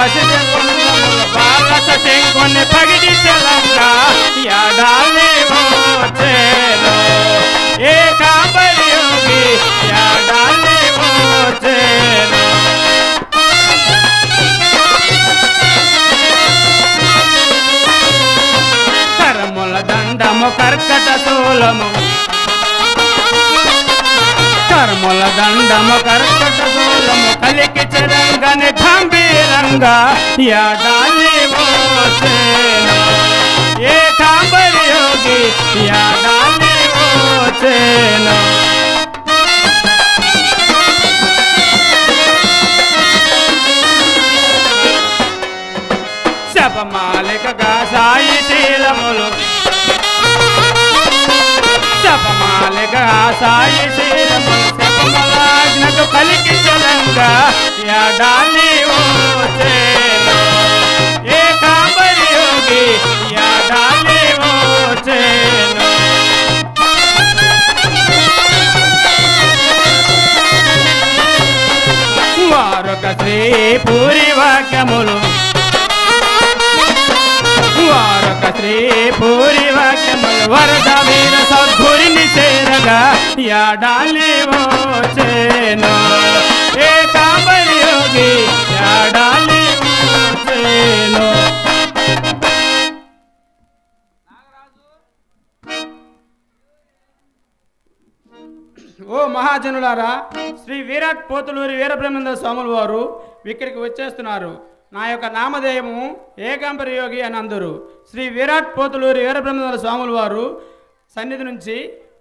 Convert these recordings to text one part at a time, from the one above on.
పసిడి కుందములు బాలస చెంకొని పగిడి తెలంగా యాడాలి వచ్చేను ఏకాంబరి యోగి యాడాలి వచ్చేను కరముల దండము కర్కట శూలము కర్ముల దండము కర్కట శూలము కలికి చరంగని గంభీరంగా యాడాలి వచ్చేను ఏకాంబరి యోగి యాడాలి వచ్చేను శపమాలికగా సాయి శీలములు శపమాలికగా సాయి శీలములు శపమలాగ్నకు కలికి చలంగా యాడాలి వచ్చేను ఏకాంబరి యోగి యాడాలి వచ్చేను వారొక శ్రీ పూరి వాక్యములు వారొక శ్రీ పూరి వాక్యములు వరద వీర సద్గురిని చేరగా యాడాలి వచ్చేను ఏకాంబరి యోగి యాడాలి వచ్చేను ఓ మహాజనులారా శ్రీ విరాట్ పోతులూరి వీరబ్రహ్మేంద్ర స్వాముల వారు ఇక్కడికి వచ్చేస్తున్నారు. నా యొక్క నామధేయము ఏకాంబరి యోగి అని అందరు. శ్రీ విరాట్ పోతులూరి వీరబ్రహ్మేంద్ర స్వాముల వారు సన్నిధి నుంచి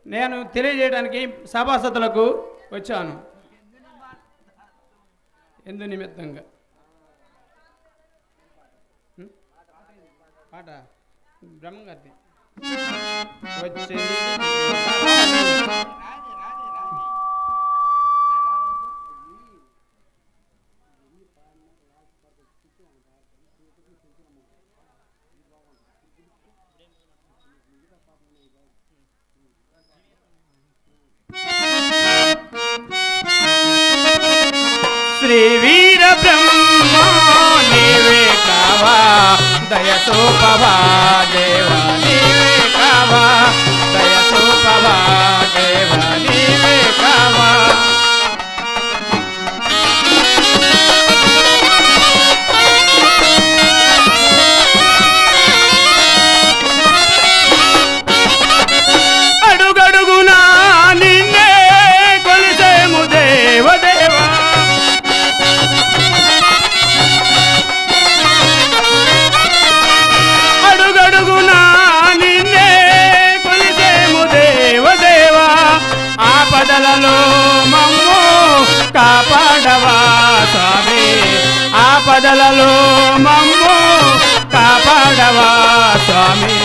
నేను తెలియజేయడానికి సభాసతులకు వచ్చాను. ఎందు నిమిత్తంగా పాట బ్రహ్మగారి వచ్చింది శ్రీ వీర బ్రహ్మ నీవే కావా దయసోపవా దేవా నీవే కావా దయసోపవా దేవా నీవే కావా అడుగడుగునా నిన్నే కొలిసేము దేవదేవా అడుగడుగునా నిన్నే కొలిసేము దేవదేవా ఆపదలలో మమ్ము కాపాడవా స్వామి ఆపదలలో మమ్ము కాపాడవా స్వామి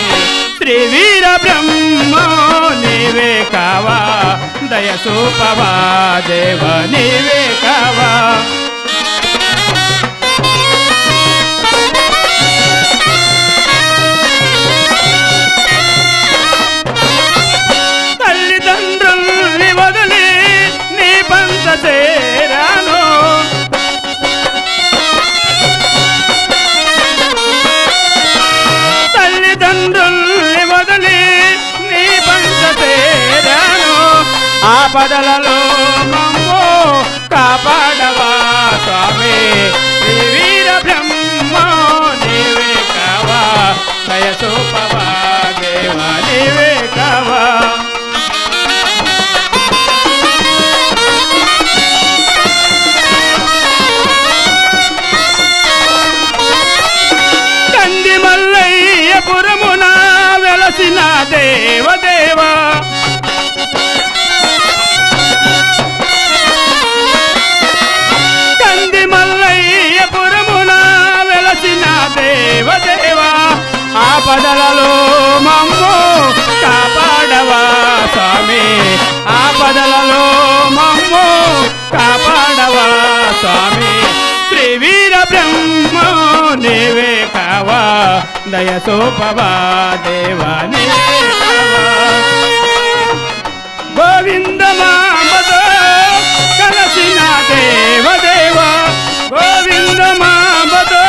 శ్రీ వీర బ్రహ్మ నీవే కావా దయసూపవా దేవ నీవే కావా తల్లిదండ్రుల్ని వదిలి నీ పంత చేరాను తల్లిదండ్రుల్ని వదిలి నీ పంత చేరాను ఆపదలలో మమ్ము కాపాడవా స్వామి శ్రీ వీర బ్రహ్మ నీవే కావా దయసూపవా దేవా నీవే కావా కంది మల్లయ్యపురమున వెలసిన దేవదేవా కంది మల్లయ్యపురమున వెలసిన దేవదేవా ఆపదలలో మమ్ము కాపాడవా స్వామి ఆపదలలో మమ్ము కాపాడవా స్వామి శ్రీ వీర బ్రహ్మ నీవే కావా దయసోపవా దేవా నీవే కావా గోవింద మామతో కలసిన దేవదేవా గోవింద మామతో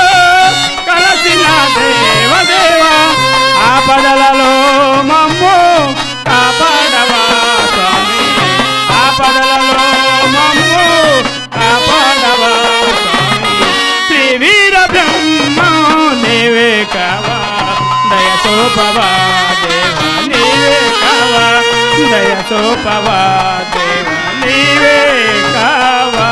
సోపవా దేవా నీవే కావా దయ సోపవా దేవా నీవే కావా.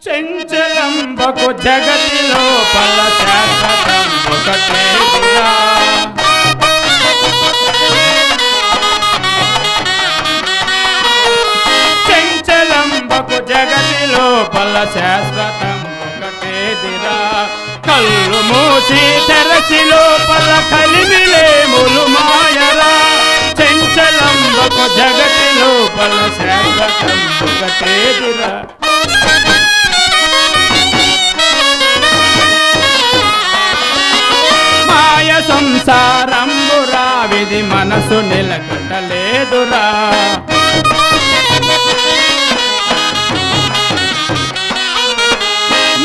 చెంచలంబకు జగతి లోపల శాశ్వతం ఒకటేరా. చెంచలంబకు జగతి లోపల శాశ్వతం ఒకటేదిరా. కళ్ళు మూసి తెరచి లోపల కలిమిలేములు మాయరా. చెంచలంబకు జగతి లోపల శాశ్వతం ఒకటేదిరా. మాయ సంసారంబురా విధి మనసు నిలకట్టలేదురా.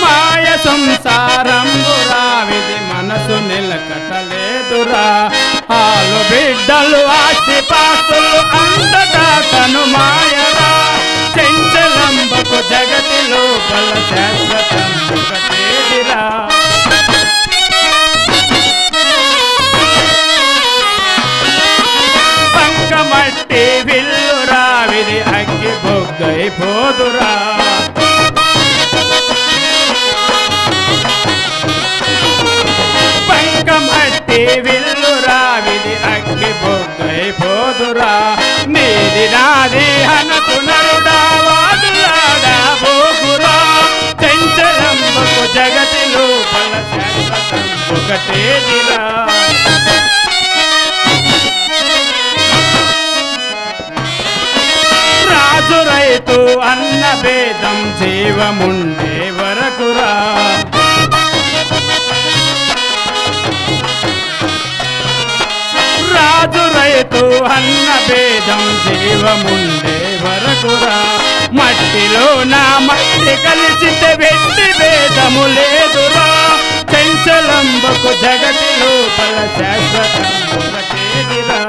మాయ సంసారంబురా విధి మనసు నిలకట్టలేదురా. ఆలు బిడ్డలు ఆస్తి పాస్తులు అంతటా తను మాయరా. చెంచలంబకు జగతి లోపల శాశ్వతం ఒకటేదిరా. పంకమట్టి విల్లురా విధి అగ్గి బొగ్గైపోదురా. పంకమట్టి విల్లురా విధి అగ్గి బొగ్గైపోదురా. నీది నాది హనకు నరుడా వాదులాడా బోగురా. చెంచలంబకు జగతి లోపల శాశ్వతం ఒకటేదిరా. రాజు రైతు అన్న భేదం జీవముండే వరకురా. రాజు రైతు అన్న భేదం జీవముండే వరకురా. మట్టిలో నా మట్టి కలిసితే వెట్టి భేదము లేదురా. చెంచలంబకు జగతి లోపల శాశ్వతం ఒకటేదిరా.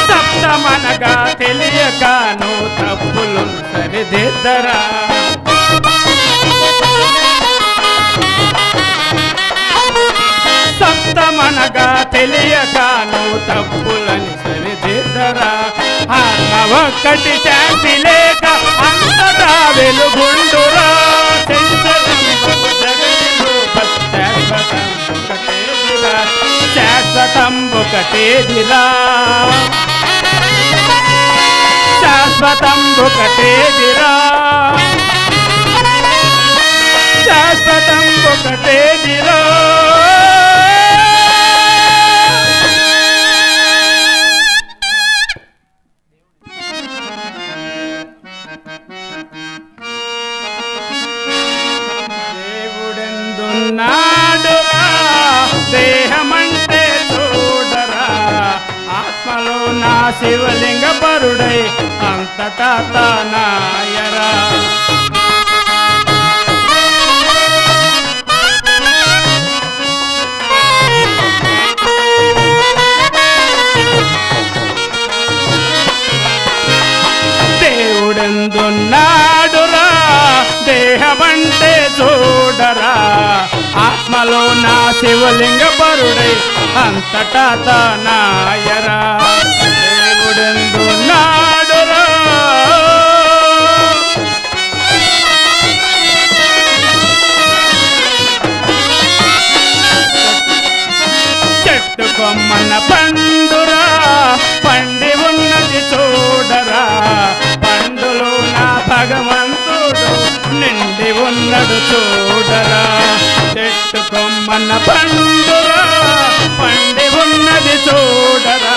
సప్తమనగా తెలియకను తప్పులు సరిదిద్దరా. సప్తమనగా తెలియకను తప్పులని సరిదిద్దరా. ఆత్మ ఒక్కటి శాంతి లేక అంతటా వెలుగుండురా. చెంచలంబకు జగతి లోపల శాశ్వతం ఒకటేదిరా. శాశ్వతం ఒకటేదిరా. శాశ్వతం ఒకటేదిరా. శాశ్వతం ఒకటేదిరా. దేవుడెందున్నాడురా దేహమంటే చూడరా. ఆత్మలో నా శివలింగ పరుడై అంతటా తానాయరా. దేవుడెందున్నాడురా దేహమంటే చూడరా. ఆత్మలో నా శివలింగ పరుడై అంతటా తానాయరా. దేవుడెందున్నాడురా. చెట్టు కొమ్మన పండురా పండి ఉన్నది చూడరా. పండులో నా భగవంతుడు నిండి ఉన్నడు చూడరా. చెట్టు కొమ్మన పండురా పండి ఉన్నది చూడరా.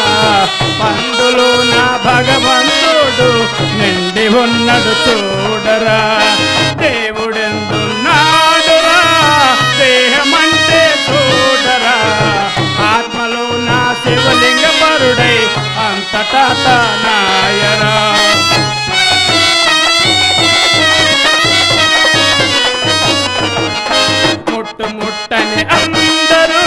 పండులో నా భగవంతుడు నిండి ఉన్నడు చూడరా. దేవుడెందున్నాడురా దేహమంటే చూడరా. ఆత్మలో నా శివలింగ పరుడై అంతటా తానాయరా. ముట్టని అందరూ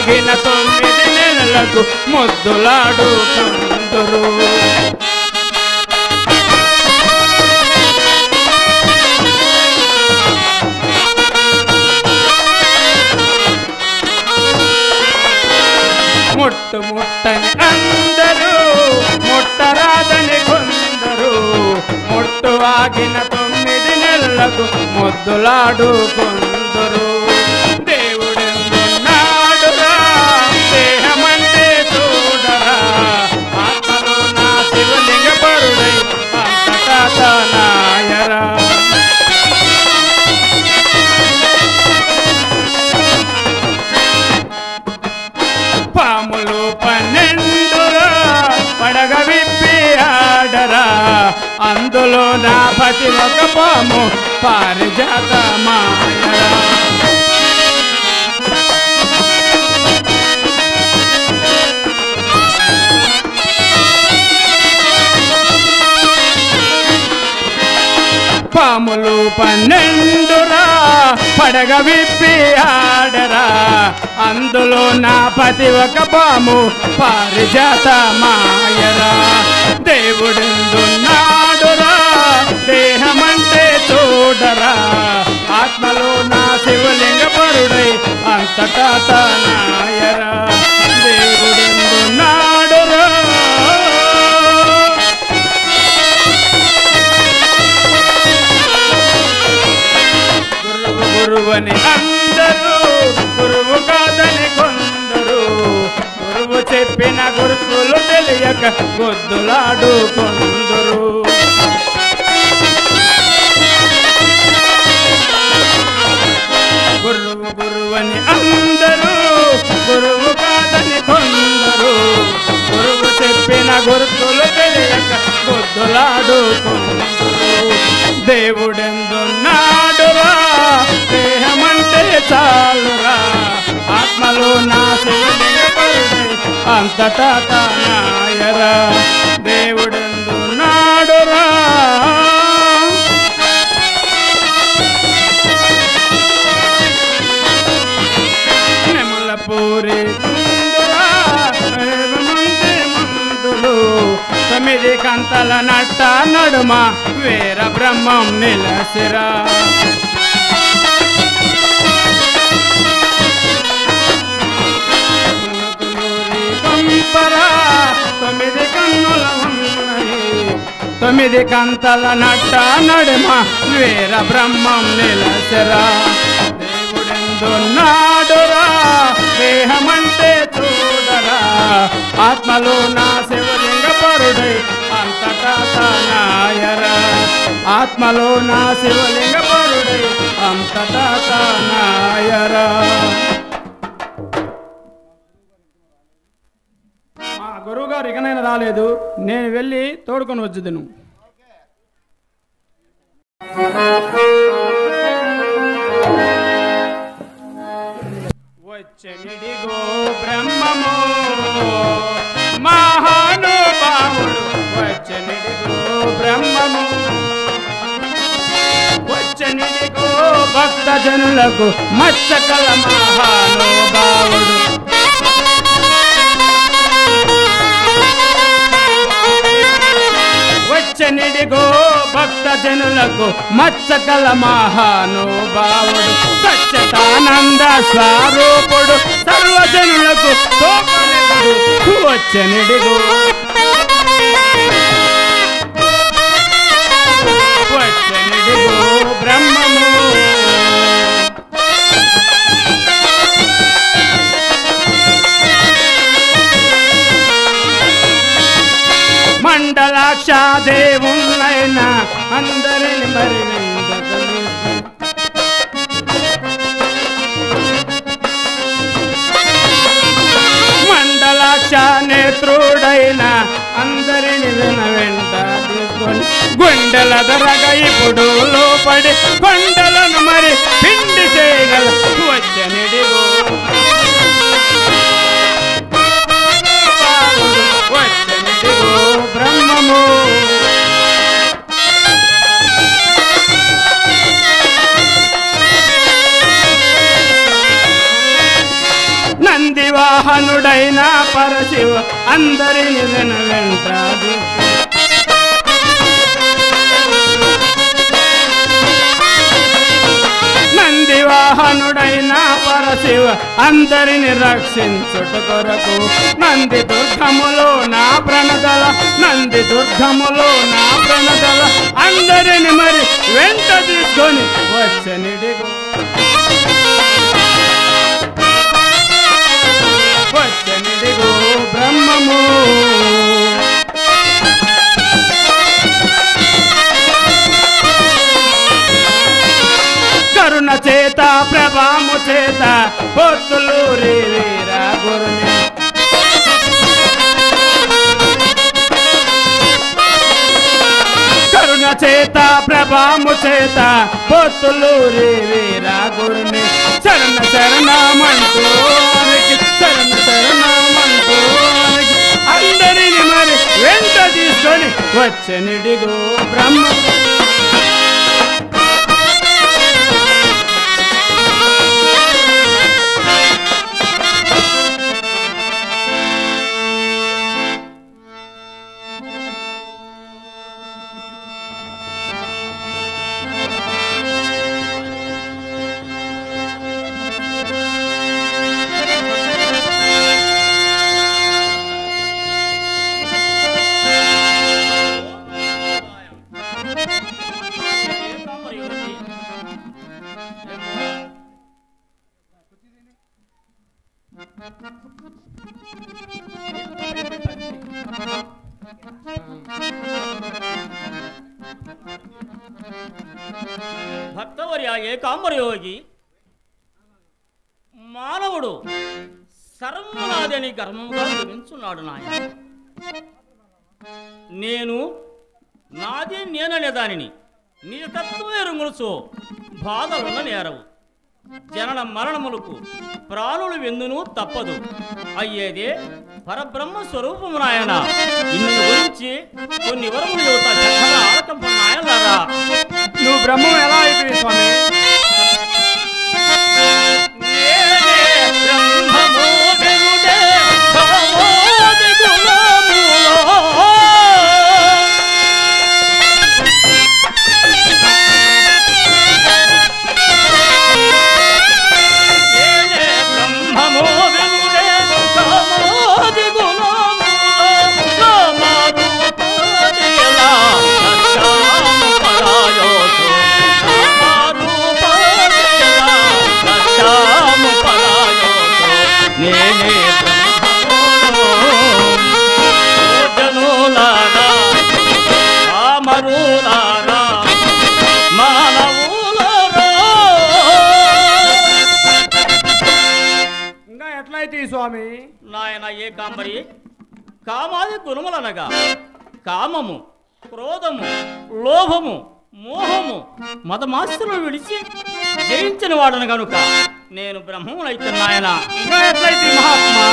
ఆగిన 9 నెలలకు ముద్దులాడుకుందురు. ముట్టని అందరూ ముట్టరాదని కొందరు, ముట్టు ఆగిన 9 నెలలకు ముద్దులాడుకుందురు. దేవుడెందున్నాడురా దేహమంటే చూడరా, ఆత్మలో నా శివలింగ పరుడై అంతటా తనాయరా. పాములు 12 పడగ విప్పి ఆడరా, అందులో నా పతి ఒక పాము పారిజాత మాయరా. పాములు 12 పడగ విప్పి ఆడరా, అందులో నా పతి ఒక పాము పారిజాత మాయరా. దేవుడెందున్నాడురా దేహమంటే చూడరా, ఆత్మలో నా శివలింగ పరుడై అంతటా తనాయరా. దేవుడెందున్నాడురా గురువని అందరూ గురువు కాదని కొందరు, గురువు చెప్పిన గురుతులు తెలియక గొద్దులాడుకొందరు. గురువని అందరూ గురువు కాదని కొందరు, గురువు చెప్పిన గురుతులు తెలియక గొద్దులాడుకొందరు. దేవుడెందున్నాడురా దేహమంటే చాలురా, ఆత్మలో నా శివలింగ పరుడై అంతటా తనాయరా. దేవుడెందున్నాడురా నెమల పూరి మందులు 9 కంతల నట్ట నడుమ వీర బ్రహ్మం నిలసిరా. పంపరా 9 కన్నుల ఉన్నాయి, 9 కంతల నట్ట నడుమ వీర బ్రహ్మం నిలసిరా. దేవుడెందున్నాడురా దేహమంటే చూడరా, ఆత్మలో నా శివలింగ పరుడై అంతటా తనాయరా. ఆత్మలో నా శివలింగ పరుడై అంతటా తనాయరా. మా గురువుగారు ఇకనైనా రాలేదు, నేను వెళ్ళి తోడుకొని వచ్చుదును. వచ్చనిడిగో బ్రహ్మము మహానుభావుడు, వచ్చనిడిగో బ్రహ్మము, వచ్చనిడిగో భక్తజనులకు మత్సకల మహానుభావుడు. వచ్చనిడిగో భక్తజనులకు మత్సకల మహానుభావుడు, సత్యతానంద స్వరూపుడు సర్వజనులకు తోపనిడు. వచ్చనిడిగో వచ్చనిడిగో బ్రహ్మము, మండలాక్ష దేవుళ్ళైనా అందరిని మరి మండలాక్ష నేత్రుడైన అందరిని వెంట తీసుకొని గుండెల ధరగా ఇప్పుడు లోపడి కొండలను మరి పిండి చేయగల వచ్చనిడిగో వచ్చనిడిగో బ్రహ్మము. నందివా వాహనుడైన పరశివ అందరిని వెంటాడు. నంది వాహనుడైన పరశివ అందరిని రక్షించుట కొరకు నంది దుర్గములో నా ప్రణదల, నంది దుర్గములో నా ప్రణదల అందరిని మరి వెంట తీసుకొని వచ్చనిడిగో, వచ్చనిడిగో బ్రహ్మము. కరుణ చేత ప్రభాము చేత పొత్తులూరి వీరా గురుని, కరుణ చేత ప్రభాము చేత పొత్తులూరి వీరా గురుని శరణ శరణమంటూ శరణ శరణమంటూ అందరిని మరి వెంట తీసుకొని వచ్చనిడిగో బ్రహ్మ. భక్తవర్య ఏకాంబరయోగి, మానవుడు సర్వనాదని గర్వముగా భావించున్నాడు నాయన. నేను నాది నేననే దానిని నీ తత్వమే రుంగులుచో బాధలున్న నేరవు. జనన మరణములకు ప్రాణులు వెందును తప్పదు అయ్యేదే పరబ్రహ్మ స్వరూపము నాయన. ఇన్ను గురించి కొన్ని వరములు యువత చక్కగా ఆడకం నాయనలారా. నువ్వు బ్రహ్మం ఎలా అయిపోయి స్వామి? స్వామి నాయన ఏకాంబరి, కామాది గుణములనగా కామము, క్రోధము, లోభము, మోహము, మదమాస్తులను విడిచి జయించిన వాడను గనుక నేను బ్రహ్మమునైతే నాయన. ఎట్లయితే మహాత్మా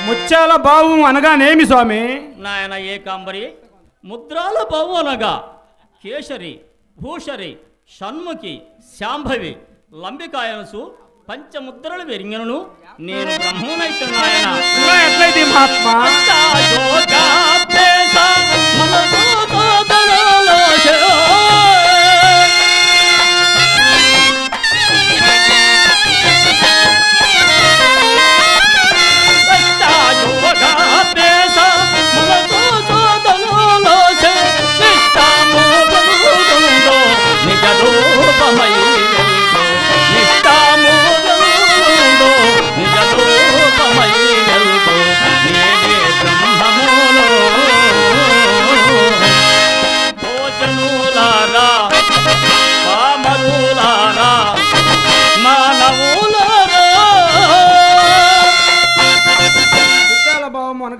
ముత్యాల భావం అనగానేమి స్వామి? నాయన ఏకాంబరి, ముద్రాల భావం అనగా కేశరి, భూషరి, షణ్ముఖి, శాంభవి, లంబికాయనసు పంచముద్రలు వెరింగను నేను బ్రహ్మనైతే నాయన. ఎట్లయితే మహాత్మా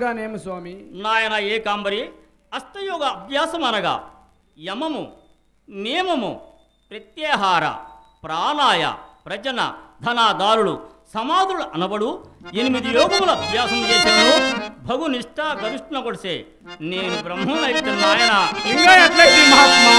అనగానేమి స్వామి? నాయన ఏకాంబరి అష్టయోగ అభ్యాసం అనగా యమము, నియమము, ప్రత్యాహార, ప్రాణాయ, ప్రజన, ధనాదారులు, సమాధులు అనబడు 8 యోగముల అభ్యాసం చేశాను. భగు నిష్ఠ గరుష్ణ కొడిసే నేను బ్రహ్మనైతే నాయన. ఇంకా ఎట్లయితే మహాత్మా?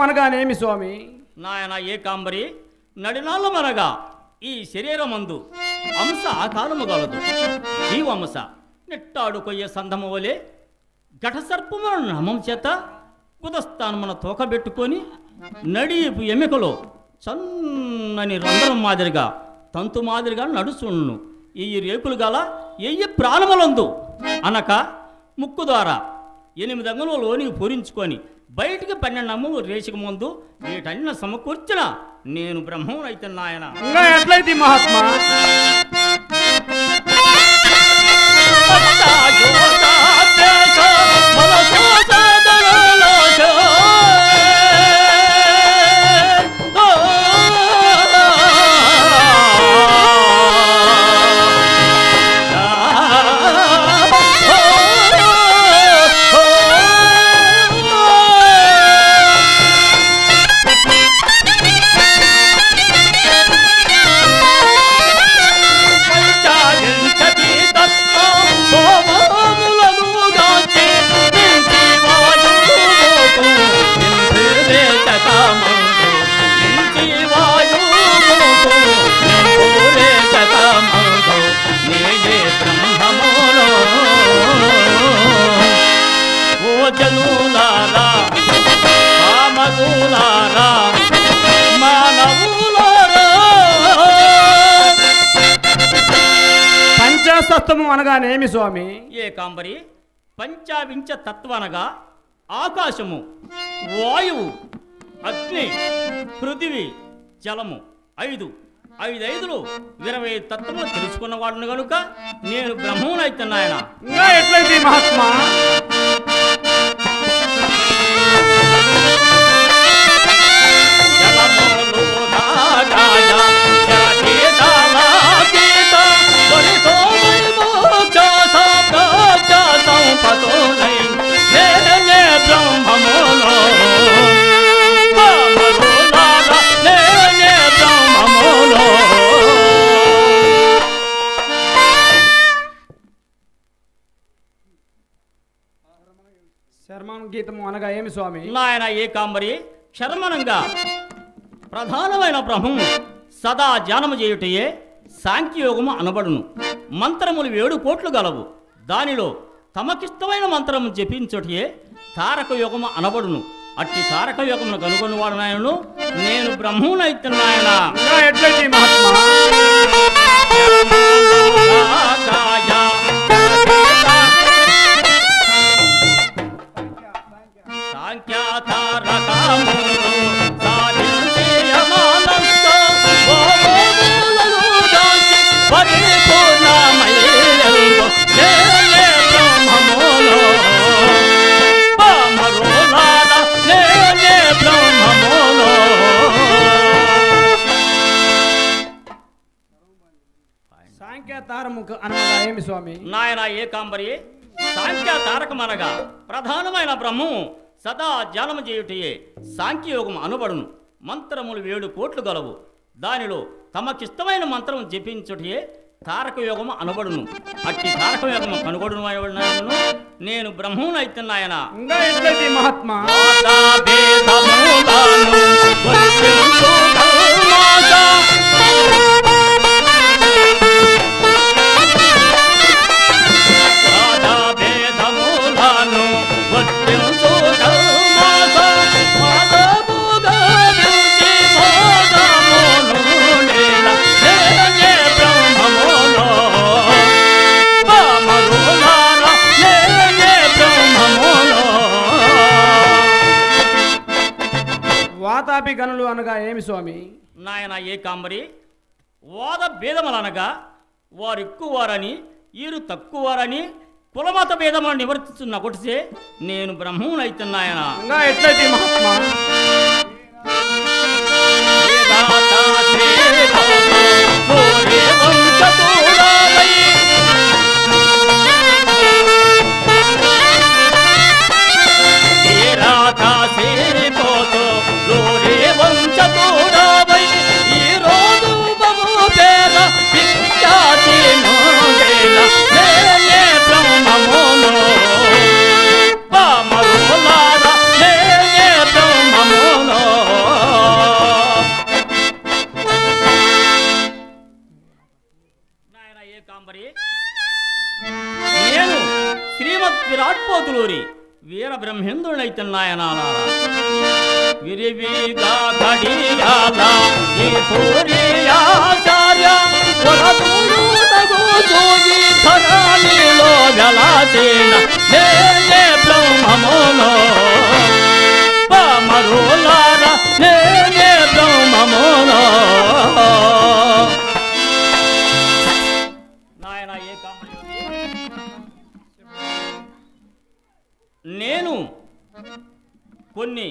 అనగానేమి స్వామి? నాయన ఏకాంబరి నడినాళ్ళమనగా ఈ శరీరమందు అంశ ఆకారము గలదు. జీవంశ నెట్టాడు కొయ్య సంధము వలె ఘటసర్పముల నామం చేత కుదస్థానమున తోకబెట్టుకొని నడిపు ఎముకలో చన్నని రంధ్రం మాదిరిగా తంతు మాదిరిగా నడుచుండును. ఈ రేకులు గల ఎయ్యి ప్రాణములందు అనక ముక్కు ద్వారా 8 అంగుళములు లోనికి పూరించుకొని బయటికి 12 అమ్ములు రేసిక ముందు వీటన్న సమకూర్చిన నేను బ్రహ్మనైతే నాయన. ఇంకా ఎట్లయితే మహాత్మా? పంచాశతత్వము అనగానేమి స్వామి? ఏకాంబరి పంచావించ తత్వనగా ఆకాశము, వాయువు, అగ్ని, పృథివీ, జలము 5 20 తత్వములు తెలుసుకున్నవాడును గనుక నేను బ్రహ్మనైతే నాయన. ఇంకా ఎట్లయితే మహాత్మా? శర్మను గీతము అనగా ఏమి స్వామి? నాయన ఏకాంబరి శర్మనంగా ప్రధానమైన బ్రహ్మము సదా ధ్యానము చేయుటయే సాంఖ్యయోగము అనబడును. మంత్రములు 7 కోట్లు గలవు. దానిలో తమకిష్టమైన మంత్రము జపించుటయే తారక యోగము అనబడును. అట్టి తారక యోగమును కనుగొన్నవాడు నాయను నేను బ్రహ్మనైతే నాయన. ఎట్లయితే మహాత్మా? అనగా ఏమి స్వామి? నాయన ఏకాంబరి సాంఖ్య తారకమనగా ప్రధానమైన బ్రహ్మము సదా ధ్యానము చేయుటయే సాంఖ్యయోగం అనబడును. మంత్రములు 7 కోట్లు గలవు. దానిలో తమకిష్టమైన మంత్రం జపించుటయే తారక యోగము అనబడును. అట్టి తారక యోగము కనుగొడును నేను బ్రహ్మనైతే నాయన. ఇంకా ఎట్లయితే మహాత్మా? మేధావి గనులు అనగా ఏమి స్వామి? నాయన ఏకాంబరి, వాద భేదములనగా వారు ఎక్కువవారని వీరు తక్కువవారని కులమత భేదములను నివర్తిస్తున్న ఒకటిసే నేను బ్రహ్మమునైతున్నాయన. ఎట్లయితే మహాత్మా నేను శ్రీమద్ విరాట్పోతులూరి వీర బ్రహ్మేంద్రుడైతున్నాయన. విరివిగా గడియాల ఈ పూరియాచార్య తగుజోగి ధరానిలో వెలాసేన నేనే బ్రహ్మమునో పామరులార నేనే బ్రహ్మమునో. నేను కొన్ని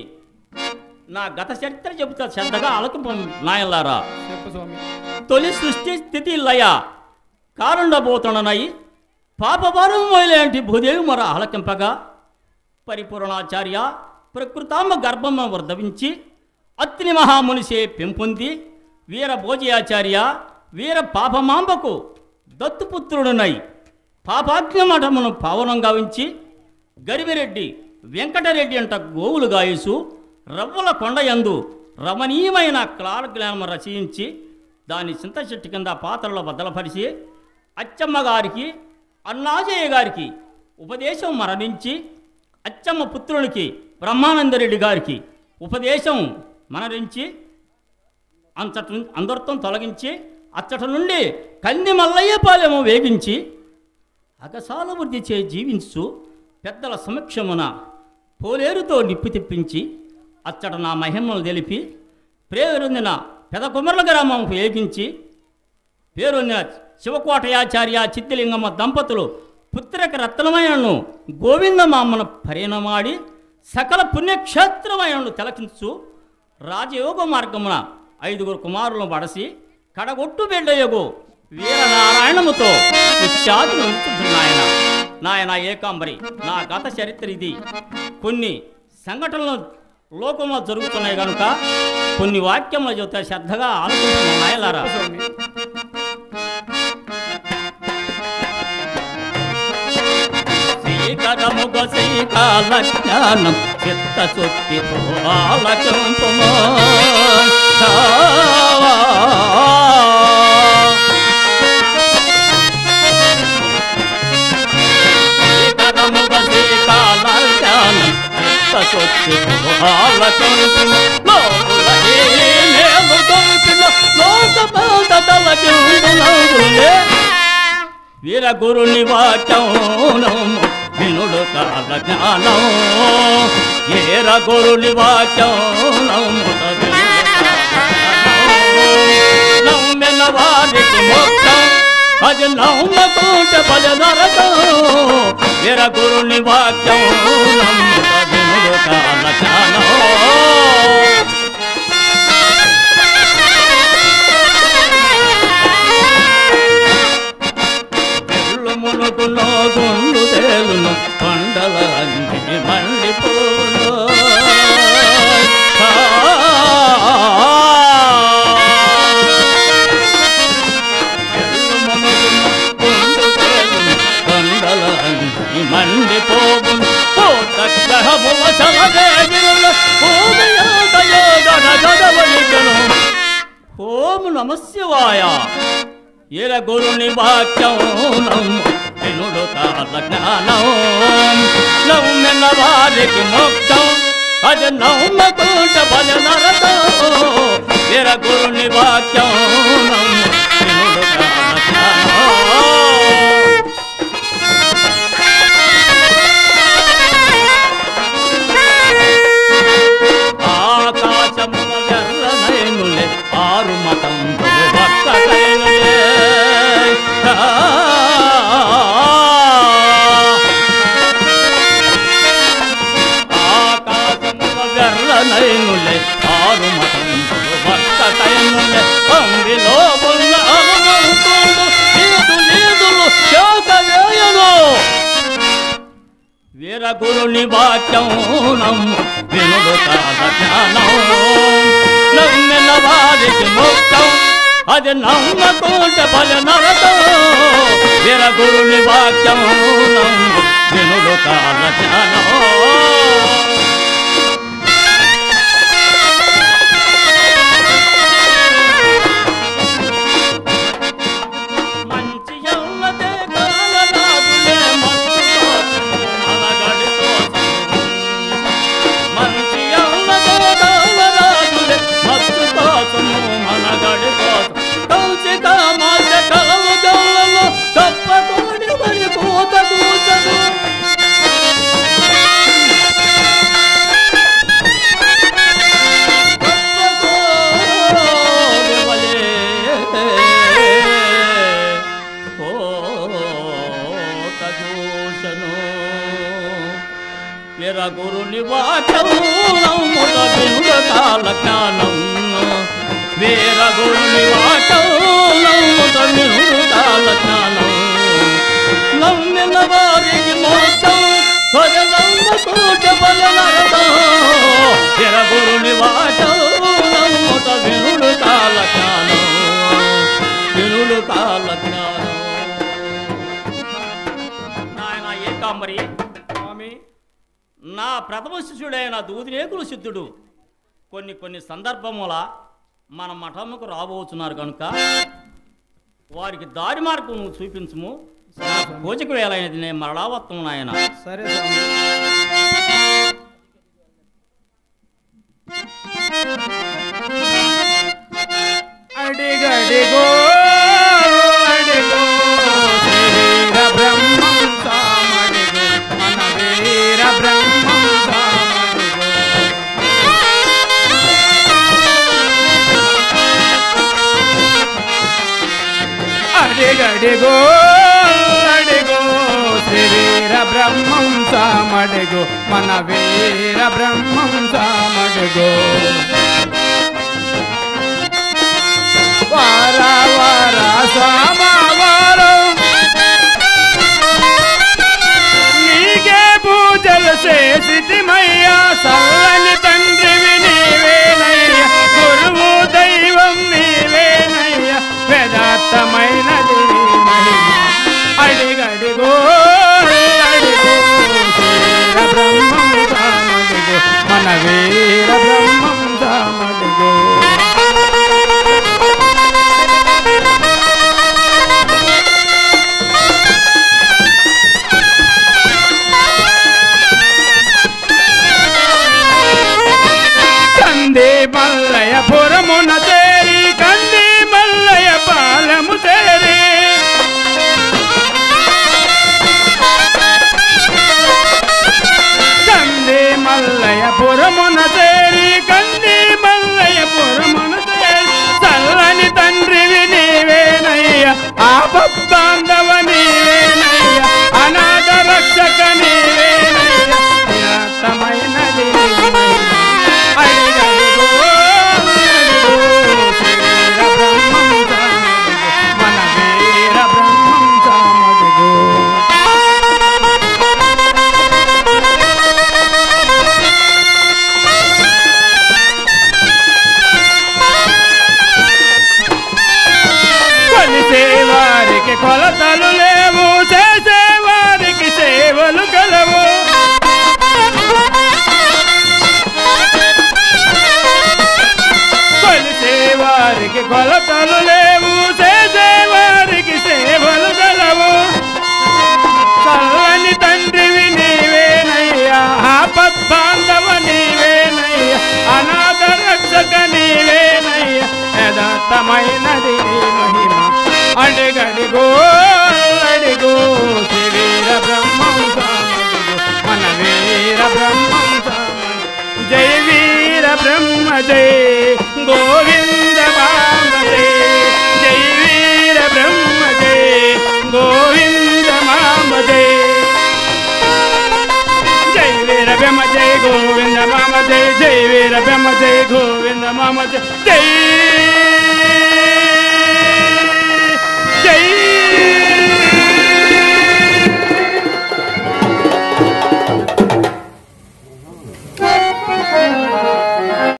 నా గత చరిత్ర చెబుతా, శ్రద్ధగా ఆలకింప నాయలారా. తొలి సృష్టి స్థితి లయ కారుండబోతున్ననై పాపభారం మొయలేంటి భూదేవి మొర ఆలకింపగా పరిపూర్ణాచార్య ప్రకృతాంబ గర్భమ్మ వర్ధవించి అత్ని మహామునిసే పెంపొంది వీర భోజయాచార్య వీర పాపమాంబకు దత్తుపుత్రుడునై పాపాజ్ఞమఠమును పావనం గావించి గరివిరెడ్డి వెంకటరెడ్డి అంట గోవులు గాయసు రవ్వల కొండయందు రమణీయమైన క్లారజ్ఞానము రచయించి దాని చింత చెట్టు కింద పాత్రలో బద్దలపరిచి అచ్చమ్మ గారికి అన్నాజయ్య గారికి ఉపదేశం మరణించి అచ్చమ్మ పుత్రునికి బ్రహ్మానందరెడ్డి గారికి ఉపదేశం మరణించి అందరితో తొలగించి అచ్చట నుండి కంది మల్లయ్య పాలెము వేగించి అగసాల వృద్ధి చే జీవించు పెద్దల సమక్షమున పోలేరుతో నిప్పు తెప్పించి అచ్చట నా మహిమను తెలిపి పేరొందిన పెద కుమర్ల గ్రామం వేగించి పేరొందిన శివకోటయాచార్య చిత్తిలింగమ్మ దంపతులు పుత్రక రత్నమయను గోవిందమామ్మను పరిణమాడి సకల పుణ్యక్షేత్రమయను తిలకించు రాజయోగ మార్గమున 5 కుమారులను బడసి కడగొట్టు బిడ్డయగు వీరనారాయణముతో విఖ్యాతులు ఉంచుతున్నాయన. నాయన ఏకాంబరి, నా గత చరిత్ర ఇది. కొన్ని సంఘటనలు లోకంలో జరుగుతున్నాయి కనుక కొన్ని వాక్యములు చెబుతా, శ్రద్ధగా ఆలోచించిన నాయలారా. శ్రీకరముగ శ్రీకాల జ్ఞానం చిత్త శుద్ధితో ఆలకింపుమో. శ్రీకరముగ శ్రీకాల జ్ఞానం చిత్త శుద్ధితో ఆలకింపుమో. వీర గురుని వాక్యం వినుడు కాల జ్ఞానం ఏర గురుని వాక్యం నమ్మిన వారికి మోక్షం అది నమ్మకుంటే భజ నరకం. వీర గురుని వాక్యం వినుడు కాల జ్ఞానం మునుగులో గుండు తేలును కొండల అన్ని మండిపోను. గుండు తేలును కొండల అన్ని మండిపోను. ఓం నమః శివాయ. ఏర గురుని వాక్యం వినుడు కాల జ్ఞానం నమ్మిన వారికి మోక్షం అది నమ్మకుంట బల నరకం. ఏర గురుని వాక్యం వినుడు కాల జ్ఞానం. ఆకాశము గురుని వాక్యం వినుడు కాల జ్ఞానం నమ్మిన వారికి మోక్షం అది నమ్మకుంటే బలి నరకం గురుని వాక్యం వినుడు కాల జ్ఞానం గురుని వాక్యం వినుడు కాల జ్ఞానం వీర గురుని వాక్యం వినుడు కాల జ్ఞానం నమ్మిన వారికి మోక్షం వీర గురుని వాక్యం వినుడు కాల జ్ఞానం వినుడు కాల జ్ఞానం. నాయన ఏకాంబరి నా ప్రథమ శిష్యుడైన దూదిరేకులు సిద్ధుడు కొన్ని సందర్భముల మన మఠముకు రాబోతున్నారు కనుక వారికి దారి మార్గం నువ్వు చూపించము. పూజకు వేలైనది నేను మరలా వస్తాము నాయన. సరే అడిగడిగో అడిగో బ్రహ్మం సామడిగో మన వీర బ్రహ్మం సామడిగో అడిగడిగో అడిగో శ్రీవీర బ్రహ్మం సామడిగో మన వీర బ్రహ్మం సామడిగో వార వార సోమవారం నీకే పూజలు చేసిమయ్యా చల్లని తండ్రివి నీవేనయ్యా గురువు దైవం నీవేనయ్యా వేదాత్తమైనది మహిమ అడిగడిగో అడిగో వీర బ్రహ్మం సామడిగో మన వీర బ్రహ్మం సామడిగో మల్లయ్య పురమున చేరి కంది మల్లయ్య పాలము చేరి కంది మల్లయ్య పురమున చేరి కంది మల్లయ్య పురమున చేరి చల్లని తండ్రివి నీవేనయ్య ఆపద్బాంధవ నీవేనయ్య అనాథ రక్షక నీవేనయ్య నిరతమైనది అడిగడిగో శ్రీవీర బ్రహ్మం సామడిగో మన వీర బ్రహ్మం సామడిగో కొలిసేవారికి కొలతలు లేవు చేసేవారికి సేవలు కలవు కొలిసేవారికి కొలతలు లేవు చేసేవారికి సేవలు కలవు చల్లని తండ్రివి నీవేనయ్యా ఆపద్బాంధవ నీవేనయ్యా అనాథ రక్షక నీవేనయ్యా యథార్థమైనది మహిమ అడిగడిగో అడిగో శ్రీవీర బ్రహ్మం సామడిగో మన వీర బ్రహ్మం సామడిగో జై వీర బ్రహ్మ జై గోవింద మామ జై జై వీర బ్రహ్మ జై గోవింద మామ జై జై వీర బ్రహ్మ జై గోవింద మామ జై జై వీర బ్రహ్మ జై గోవింద మామ జై జై జై